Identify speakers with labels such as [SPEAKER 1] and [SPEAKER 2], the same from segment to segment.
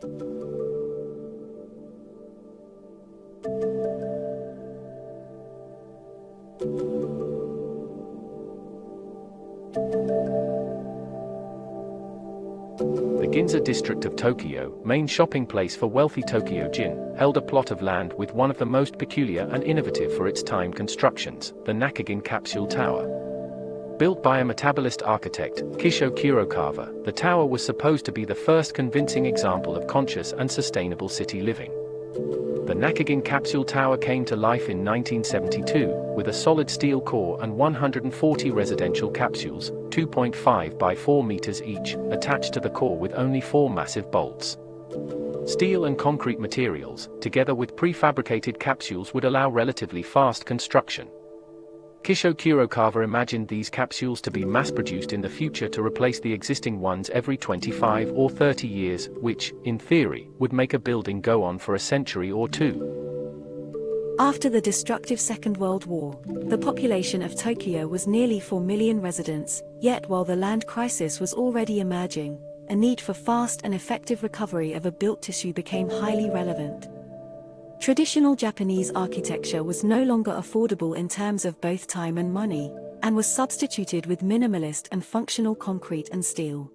[SPEAKER 1] The Ginza district of Tokyo, main shopping place for wealthy Tokyo-jin, held a plot of land with one of the most peculiar and innovative for its time constructions, the Nakagin Capsule Tower. Built by a metabolist architect, Kisho Kurokawa, the tower was supposed to be the first convincing example of conscious and sustainable city living. The Nakagin Capsule Tower came to life in 1972, with a solid steel core and 140 residential capsules, 2.5 by 4 meters each, attached to the core with only 4 massive bolts. Steel and concrete materials, together with prefabricated capsules, would allow relatively fast construction. Kisho Kurokawa imagined these capsules to be mass-produced in the future to replace the existing ones every 25 or 30 years, which, in theory, would make a building go on for a century or two.
[SPEAKER 2] After the destructive Second World War, the population of Tokyo was nearly 4 million residents, yet while the land crisis was already emerging, a need for fast and effective recovery of a built tissue became highly relevant. Traditional Japanese architecture was no longer affordable in terms of both time and money, and was substituted with minimalist and functional concrete and steel.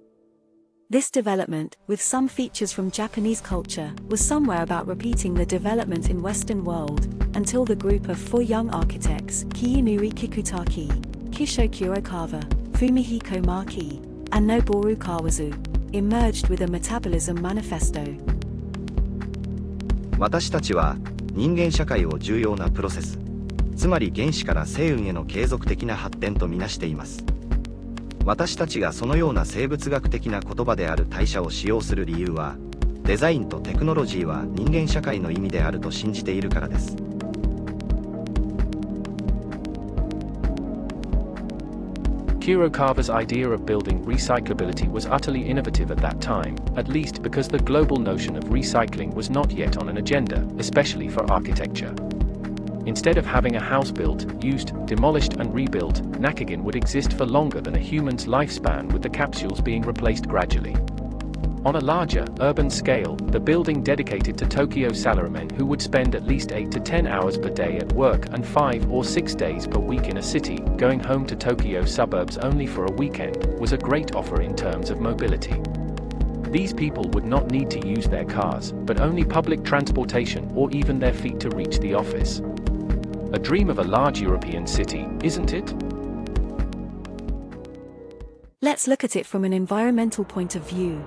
[SPEAKER 2] This development, with some features from Japanese culture, was somewhere about repeating the development in Western world, until the group of 4 young architects, Kiyunori Kikutaki, Kisho Kurokawa, Fumihiko Maki, and Noboru Kawazu, emerged with a metabolism manifesto.
[SPEAKER 3] 私たちは人間社会を重要なプロセス、つまり原子から星雲への継続的な発展とみなしています。私たちがそのような生物学的な言葉である代謝を使用する理由は、デザインとテクノロジーは人間社会の意味であると信じているからです。
[SPEAKER 1] Kurokawa's idea of building recyclability was utterly innovative at that time, at least because the global notion of recycling was not yet on an agenda, especially for architecture. Instead of having a house built, used, demolished and rebuilt, Nakagin would exist for longer than a human's lifespan, with the capsules being replaced gradually. On a larger, urban scale, the building dedicated to Tokyo salarymen who would spend at least 8 to 10 hours per day at work and 5 or 6 days per week in a city, going home to Tokyo suburbs only for a weekend, was a great offer in terms of mobility. These people would not need to use their cars, but only public transportation or even their feet to reach the office. A dream of a large European city, isn't it?
[SPEAKER 2] Let's look at it from an environmental point of view.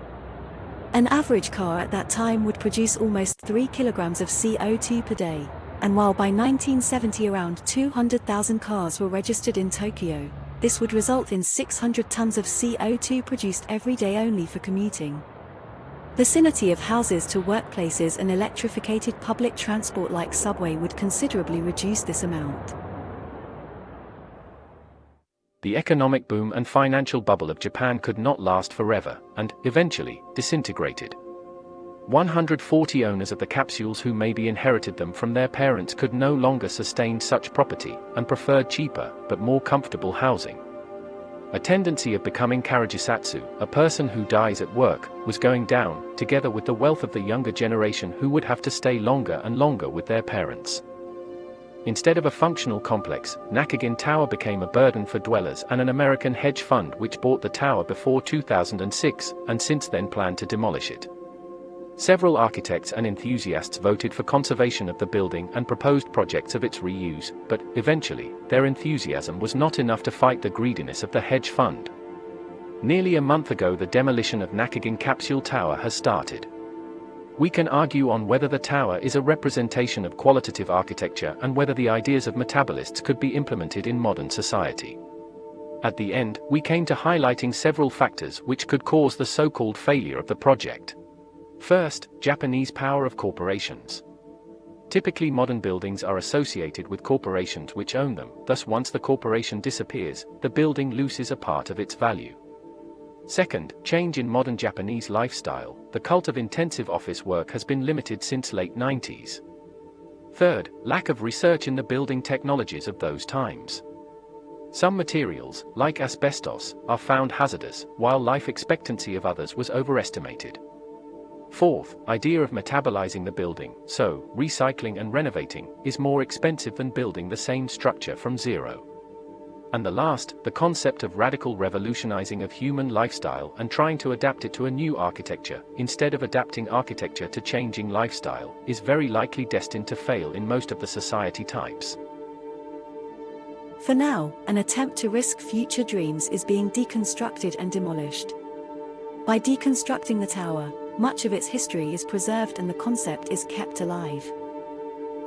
[SPEAKER 2] An average car at that time would produce almost 3 kilograms of CO2 per day, and while by 1970 around 200,000 cars were registered in Tokyo, this would result in 600 tons of CO2 produced every day only for commuting. Vicinity of houses to workplaces and electrificated public transport like subway would considerably reduce this amount.
[SPEAKER 1] The economic boom and financial bubble of Japan could not last forever, and, eventually, disintegrated. 140 owners of the capsules who maybe inherited them from their parents could no longer sustain such property, and preferred cheaper, but more comfortable housing. A tendency of becoming karajisatsu, a person who dies at work, was going down, together with the wealth of the younger generation who would have to stay longer and longer with their parents. Instead of a functional complex, Nakagin Tower became a burden for dwellers and an American hedge fund which bought the tower before 2006, and since then planned to demolish it. Several architects and enthusiasts voted for conservation of the building and proposed projects of its reuse, but, eventually, their enthusiasm was not enough to fight the greediness of the hedge fund. Nearly a month ago the demolition of Nakagin Capsule Tower has started. We can argue on whether the tower is a representation of qualitative architecture and whether the ideas of metabolists could be implemented in modern society. At the end, we came to highlighting several factors which could cause the so-called failure of the project. First, Japanese power of corporations. Typically modern buildings are associated with corporations which own them, thus once the corporation disappears, the building loses a part of its value. Second, change in modern Japanese lifestyle. The cult of intensive office work has been limited since late 90s. Third, lack of research in the building technologies of those times. Some materials, like asbestos, are found hazardous, while life expectancy of others was overestimated. Fourth, idea of metabolizing the building, so recycling and renovating is more expensive than building the same structure from zero. And the last, the concept of radical revolutionizing of human lifestyle and trying to adapt it to a new architecture, instead of adapting architecture to changing lifestyle, is very likely destined to fail in most of the society types.
[SPEAKER 2] For now, an attempt to risk future dreams is being deconstructed and demolished. By deconstructing the tower, much of its history is preserved and the concept is kept alive.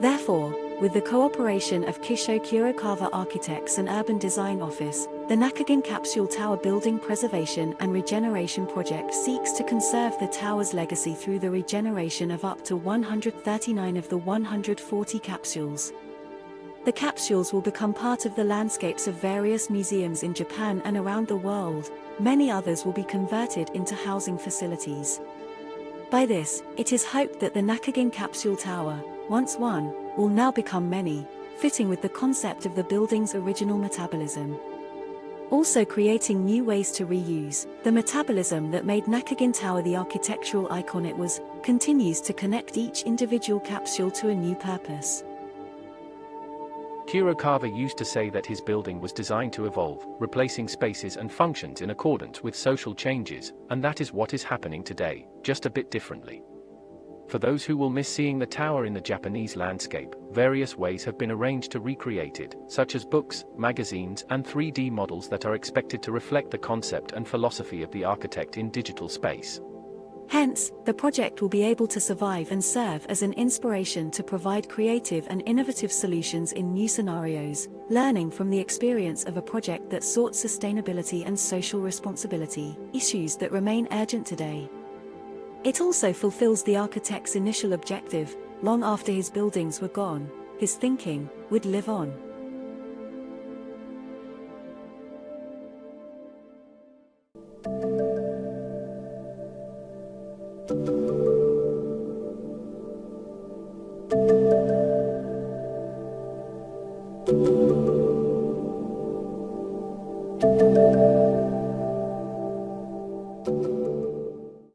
[SPEAKER 2] Therefore, with the cooperation of Kisho Kurokawa Architects and Urban Design Office, the Nakagin Capsule Tower Building Preservation and Regeneration Project seeks to conserve the tower's legacy through the regeneration of up to 139 of the 140 capsules. The capsules will become part of the landscapes of various museums in Japan and around the world. Many others will be converted into housing facilities. By this, it is hoped that the Nakagin Capsule Tower, once one, will now become many, fitting with the concept of the building's original metabolism. Also creating new ways to reuse, the metabolism that made Nakagin Tower the architectural icon it was, continues to connect each individual capsule to a new purpose.
[SPEAKER 1] Kurokawa used to say that his building was designed to evolve, replacing spaces and functions in accordance with social changes, and that is what is happening today, just a bit differently. For those who will miss seeing the tower in the Japanese landscape, various ways have been arranged to recreate it, such as books, magazines, and 3D models that are expected to reflect the concept and philosophy of the architect in digital space.
[SPEAKER 2] Hence, the project will be able to survive and serve as an inspiration to provide creative and innovative solutions in new scenarios, learning from the experience of a project that sought sustainability and social responsibility, issues that remain urgent today. It also fulfills the architect's initial objective: long after his buildings were gone, his thinking would live on.